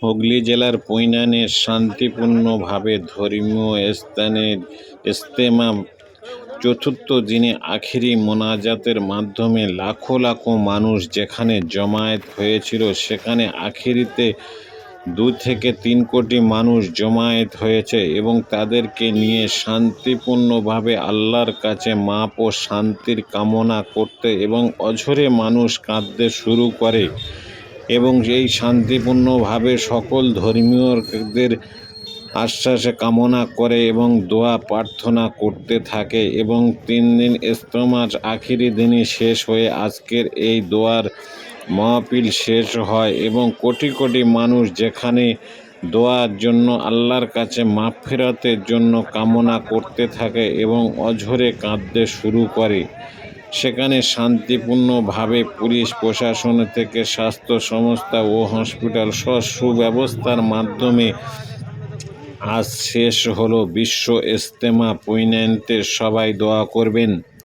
হুগলি জেলার পৈনানে শান্তিপূর্ণভাবে ধর্মীয় ইজতেমা চতুর্থ দিনে আখেরি মোনাজাতের মাধ্যমে লাখো লাখো মানুষ যেখানে জমায়েত হয়েছিল, সেখানে আখেরিতে 2 থেকে 3 কোটি মানুষ জমায়েত হয়েছে এবং তাদেরকে নিয়ে শান্তিপূর্ণভাবে আল্লাহর কাছে মাপ ও শান্তির কামনা করতে এবং অঝরে মানুষ কাঁদতে শুরু করে এবং এই শান্তিপূর্ণভাবে সকল ধর্মীয়দের আশ্বাসে কামনা করে এবং দোয়া প্রার্থনা করতে থাকে এবং 3 দিন ইজতেমার আখেরি দিনে শেষ হয়ে আজকের এই দোয়ার মাহফিল শেষ হয় এবং কোটি কোটি মানুষ যেখানে দোয়ার জন্য আল্লাহর কাছে মাগফিরাতের জন্য কামনা করতে থাকে এবং অঝরে কাঁদতে শুরু করে। সেখানে শান্তিপূর্ণভাবে পুলিশ প্রশাসন থেকে স্বাস্থ্য সংস্থা ও হসপিটাল সুব্যবস্থার মাধ্যমে আজ শেষ হলো বিশ্ব ইজতেমা। পৈনাতে সবাই দোয়া করবেন।